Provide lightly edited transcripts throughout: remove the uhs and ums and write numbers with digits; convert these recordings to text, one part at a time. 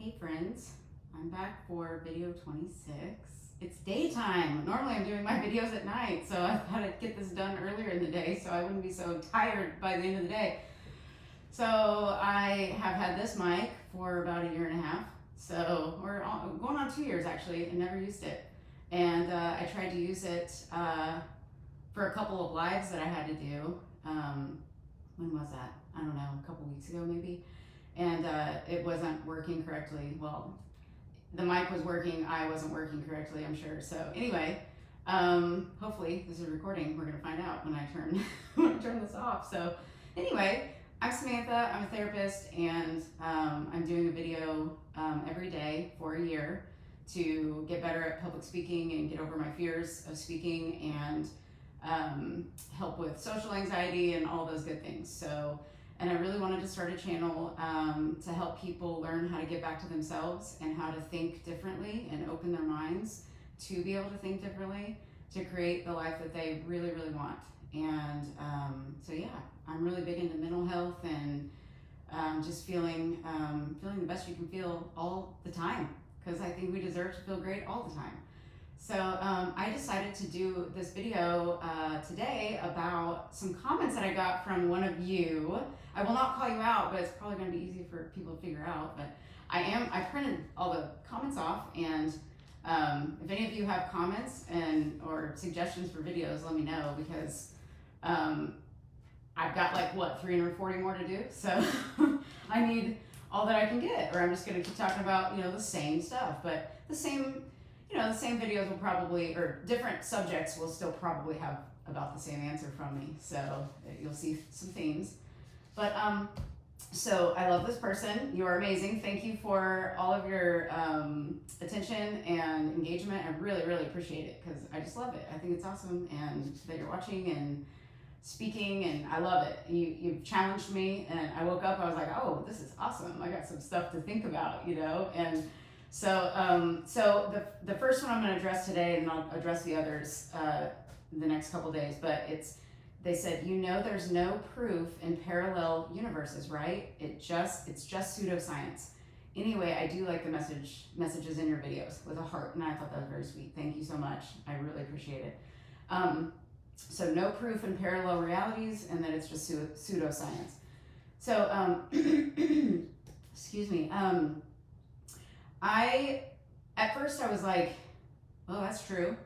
Hey friends, I'm back for video 26. It's daytime. Normally I'm doing my videos at night, so I thought I'd get this done earlier in the day so I wouldn't be so tired by the end of the day. So I have had this mic for about a year and a half. So we're going on 2 years actually, and never used it. And I tried to use it for a couple of lives that I had to do. When was that? I don't know, a couple weeks ago maybe. And it wasn't working correctly. Well, the mic was working, I wasn't working correctly, I'm sure. So anyway, hopefully this is recording. We're gonna find out when I turn this off. So anyway, I'm Samantha, I'm a therapist, and I'm doing a video every day for a year to get better at public speaking and get over my fears of speaking and help with social anxiety and all those good things. And I really wanted to start a channel to help people learn how to get back to themselves and how to think differently and open their minds to be able to think differently to create the life that they really, really want. And so yeah, I'm really big into mental health and just feeling the best you can feel all the time, because I think we deserve to feel great all the time. So I decided to do this video today about some comments that I got from one of you. I will not call you out, but it's probably going to be easy for people to figure out. But I printed all the comments off, and if any of you have comments or suggestions for videos, let me know, because I've got 340 more to do. So I need all that I can get, or I'm just going to keep talking about the same stuff, but the same videos will probably, or different subjects will still probably have about the same answer from me. So you'll see some themes. But so I love this person. You are amazing. Thank you for all of your attention and engagement. I really, really appreciate it, because I just love it. I think it's awesome, and that you're watching and speaking, and I love it. You've challenged me, and I woke up, I was like, oh, this is awesome. I got some stuff to think about, and so the first one I'm going to address today, and I'll address the others the next couple days, but they said, there's no proof in parallel universes, right? It's just pseudoscience. Anyway, I do like the messages in your videos with a heart, and I thought that was very sweet. Thank you so much. I really appreciate it. So no proof in parallel realities, and that it's just pseudoscience. So, excuse me. At first I was like, oh, that's true.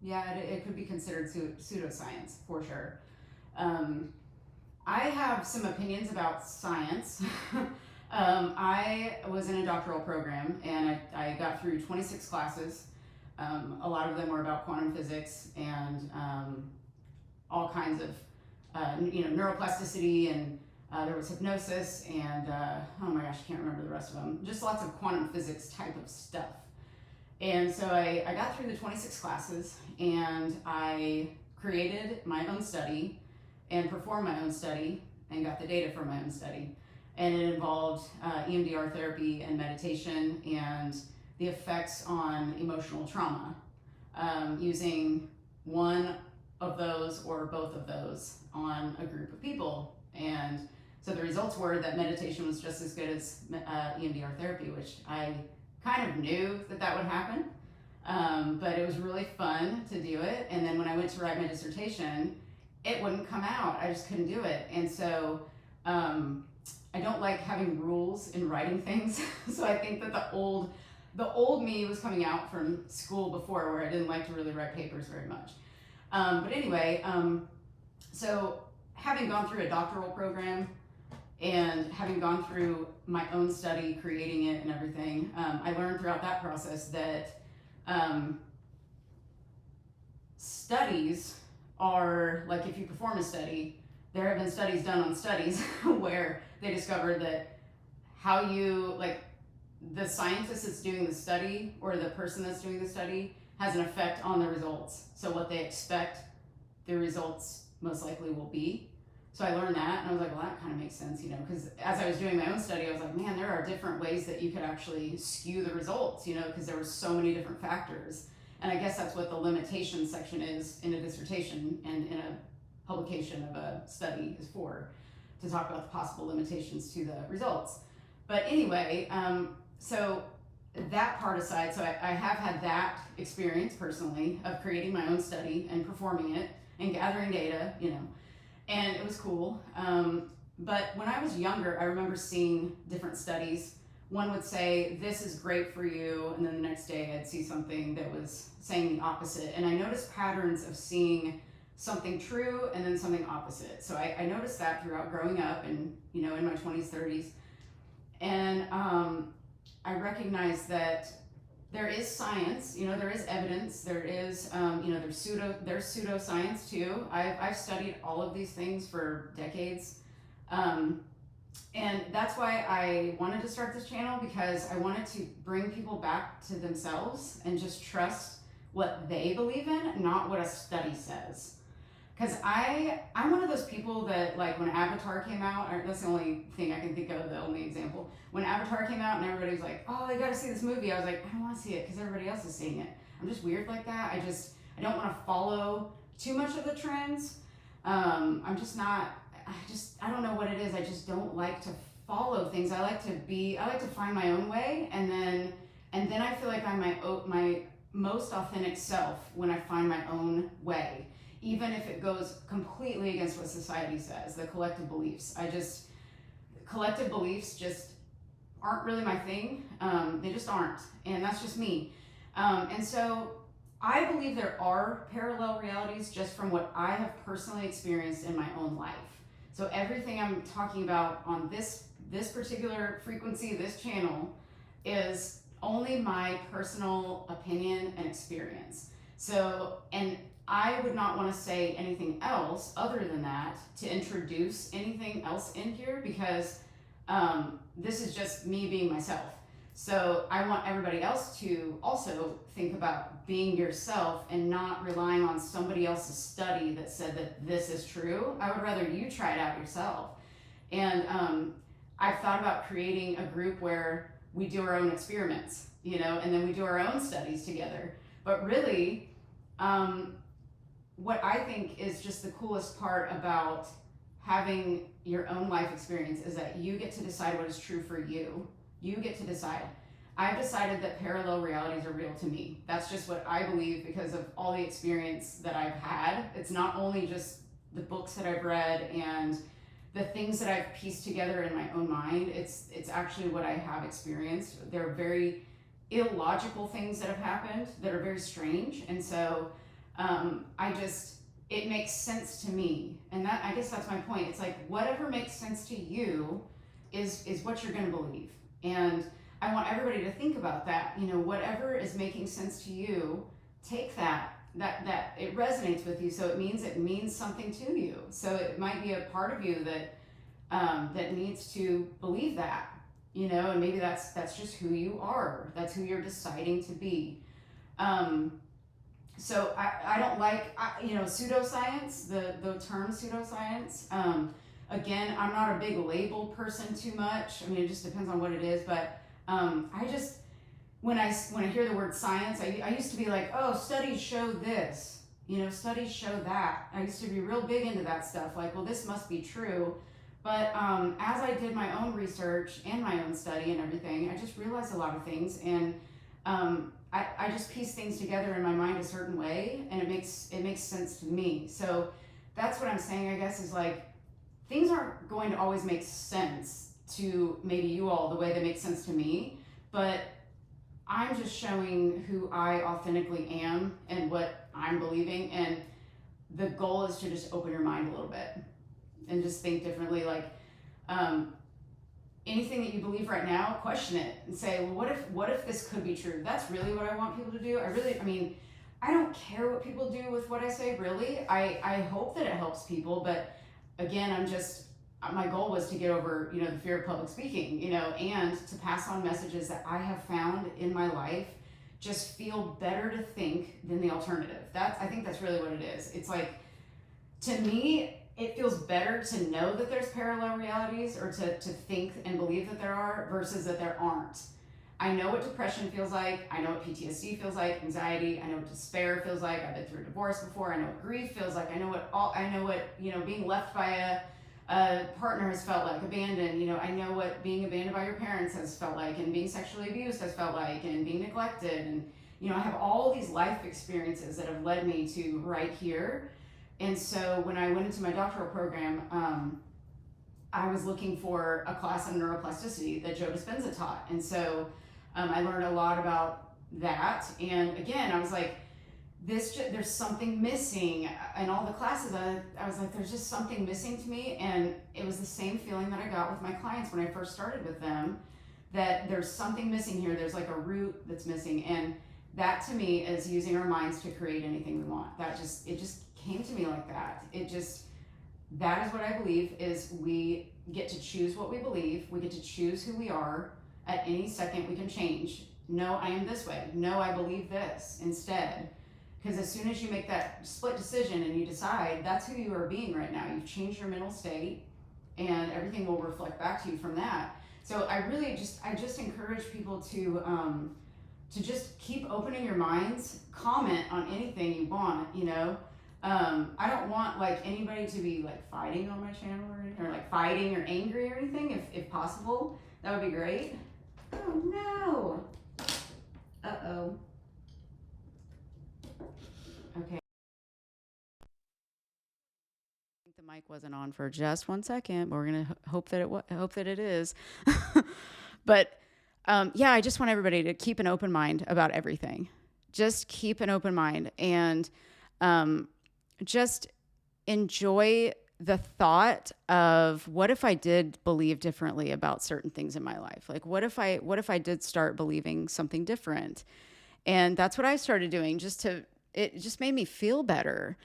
Yeah, it could be considered pseudoscience for sure. I have some opinions about science. I was in a doctoral program, and I got through 26 classes. A lot of them were about quantum physics and all kinds of neuroplasticity, and there was hypnosis, and oh my gosh, I can't remember the rest of them. Just lots of quantum physics type of stuff. And so I got through the 26 classes, and I created my own study and performed my own study and got the data from my own study. And it involved EMDR therapy and meditation and the effects on emotional trauma, using one of those or both of those on a group of people. And so the results were that meditation was just as good as EMDR therapy, which I kind of knew that would happen, but it was really fun to do it. And then when I went to write my dissertation, it wouldn't come out. I just couldn't do it. And so I don't like having rules in writing things. So I think that the old me was coming out from school before, where I didn't like to really write papers very much. But anyway, so having gone through a doctoral program and having gone through my own study, creating it and everything, I learned throughout that process that studies are, like, if you perform a study, there have been studies done on studies where they discovered that the scientist that's doing the study, or the person that's doing the study, has an effect on the results. So what they expect the results most likely will be. So I learned that, and I was like, well, that kind of makes sense, because as I was doing my own study, I was like, man, there are different ways that you could actually skew the results, because there were so many different factors. And I guess that's what the limitation section is in a dissertation and in a publication of a study is for, to talk about the possible limitations to the results. But anyway, so that part aside, so I have had that experience personally of creating my own study and performing it and gathering data, and it was cool. But when I was younger, I remember seeing different studies. One would say, this is great for you, and then the next day I'd see something that was saying the opposite. And I noticed patterns of seeing something true and then something opposite. So I noticed that throughout growing up and, in my 20s, 30s. And I recognized that there is science, there is evidence, there is, there's pseudoscience too. I've studied all of these things for decades. And that's why I wanted to start this channel, because I wanted to bring people back to themselves and just trust what they believe in, not what a study says. Because I'm one of those people that, like, when Avatar came out, that's the only thing I can think of, the only example. When Avatar came out and everybody was like, oh, I gotta see this movie, I was like, I don't want to see it because everybody else is seeing it. I'm just weird like that. I don't want to follow too much of the trends. I'm just not, I don't know what it is. I just don't like to follow things. I like to find my own way, and then I feel like I'm my most authentic self when I find my own way, even if it goes completely against what society says, the collective beliefs. Collective beliefs just aren't really my thing. They just aren't, and that's just me. And so I believe there are parallel realities just from what I have personally experienced in my own life. So everything I'm talking about on this particular frequency, this channel, is only my personal opinion and experience. So, and I would not want to say anything else other than that to introduce anything else in here, because this is just me being myself. So I want everybody else to also think about being yourself and not relying on somebody else's study that said that this is true. I would rather you try it out yourself. And I've thought about creating a group where we do our own experiments, and then we do our own studies together. But really, what I think is just the coolest part about having your own life experience is that you get to decide what is true for you. You get to decide. I've decided that parallel realities are real to me. That's just what I believe because of all the experience that I've had. It's not only just the books that I've read and the things that I've pieced together in my own mind. It's actually what I have experienced. There are very illogical things that have happened that are very strange. And so it makes sense to me. And that, I guess that's my point. It's like, whatever makes sense to you is what you're going to believe. And I want everybody to think about that. Whatever is making sense to you, take that it resonates with you. So it means something to you. So it might be a part of you that needs to believe that, and maybe that's just who you are. That's who you're deciding to be. So I don't like, pseudoscience, the term pseudoscience. Again, I'm not a big label person too much. I mean, it just depends on what it is. But when I hear the word science, I used to be like, oh, studies show this, studies show that. I used to be real big into that stuff. Like, well, this must be true. But as I did my own research and my own study and everything, I just realized a lot of things. And I just piece things together in my mind a certain way, and it makes sense to me. So that's what I'm saying, I guess, is like, things aren't going to always make sense to maybe you all the way they make sense to me, but I'm just showing who I authentically am and what I'm believing, and the goal is to just open your mind a little bit and just think differently. Like, anything that you believe right now, question it and say, well, what if this could be true? That's really what I want people to do. I don't care what people do with what I say, really. I hope that it helps people, but again, my goal was to get over, the fear of public speaking, and to pass on messages that I have found in my life just feel better to think than the alternative. I think that's really what it is. It's like, to me, it feels better to know that there's parallel realities, or to think and believe that there are, versus that there aren't. I know what depression feels like. I know what PTSD feels like, anxiety. I know what despair feels like. I've been through a divorce before. I know what grief feels like. I know what being left by a partner has felt like, abandoned. You know, I know what being abandoned by your parents has felt like, and being sexually abused has felt like, and being neglected. And, you know, I have all these life experiences that have led me to right here. And so when I went into my doctoral program, I was looking for a class on neuroplasticity that Joe Dispenza taught. And so I learned a lot about that. And again, I was like, there's something missing in all the classes. I was like, there's just something missing to me. And it was the same feeling that I got with my clients when I first started with them, that there's something missing here. There's like a root that's missing. And that to me is using our minds to create anything we want. It just came to me like that. That is what I believe, is we get to choose what we believe. We get to choose who we are. At any second we can change. No, I am this way. No, I believe this instead. Because as soon as you make that split decision and you decide, that's who you are being right now. You've changed your mental state, and everything will reflect back to you from that. So I just encourage people to just keep opening your minds. Comment on anything you want, you know. I don't want like anybody to be like fighting on my channel or like fighting or angry or anything. If possible, that would be great. Oh no. Uh-oh. Okay. The mic wasn't on for just 1 second, but we're gonna hope that it is. But yeah, I just want everybody to keep an open mind about everything. Just keep an open mind, and just enjoy the thought of, what if I did believe differently about certain things in my life? Like, what if I did start believing something different? And that's what I started doing, it just made me feel better.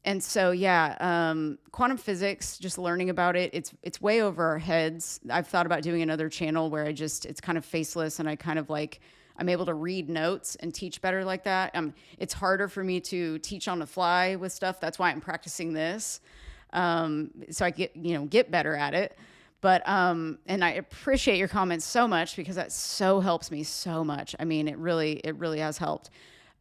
And so, yeah, quantum physics, just learning about it, it's way over our heads. I've thought about doing another channel where it's kind of faceless, and I kind of like, I'm able to read notes and teach better like that. It's harder for me to teach on the fly with stuff. That's why I'm practicing this. So I get better at it. But, and I appreciate your comments so much, because that so helps me so much. I mean, it really has helped.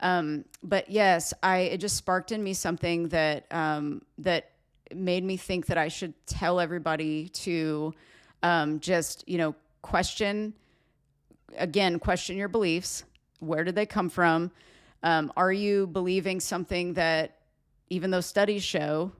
But yes, it just sparked in me something that made me think that I should tell everybody to, just, question your beliefs. Where did they come from? Are you believing something that, even though studies show,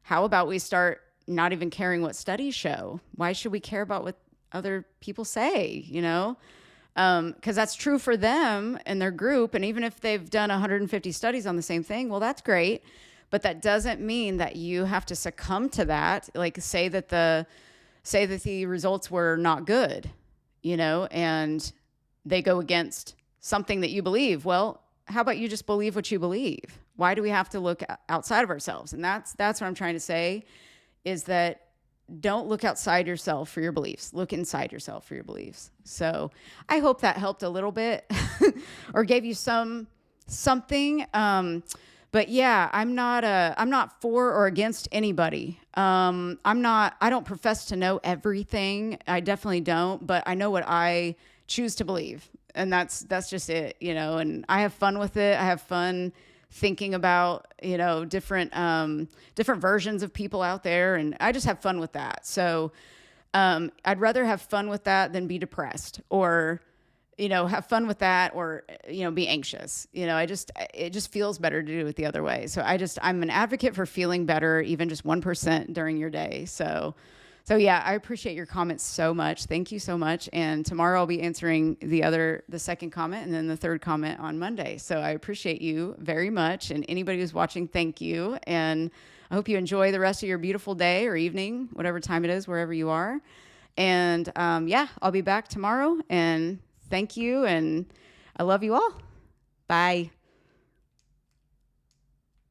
how about we start not even caring what studies show? Why should we care about what other people say, because that's true for them and their group. And even if they've done 150 studies on the same thing, well, that's great. But that doesn't mean that you have to succumb to that. Like say that the results were not good, and they go against something that you believe. Well, how about you just believe what you believe? Why do we have to look outside of ourselves? And that's what I'm trying to say, is that don't look outside yourself for your beliefs. Look inside yourself for your beliefs. So I hope that helped a little bit or gave you something. But yeah, I'm not for or against anybody. I don't profess to know everything. I definitely don't, but I know what I choose to believe. And that's just it, and I have fun with it. I have fun thinking about, different versions of people out there. And I just have fun with that. So, I'd rather have fun with that than be depressed, or, have fun with that, or, be anxious. It just feels better to do it the other way. So I'm an advocate for feeling better, even just 1% during your day. So yeah, I appreciate your comments so much. Thank you so much. And tomorrow I'll be answering the second comment, and then the third comment on Monday. So I appreciate you very much. And anybody who's watching, thank you. And I hope you enjoy the rest of your beautiful day or evening, whatever time it is, wherever you are. And yeah, I'll be back tomorrow, and thank you. And I love you all. Bye.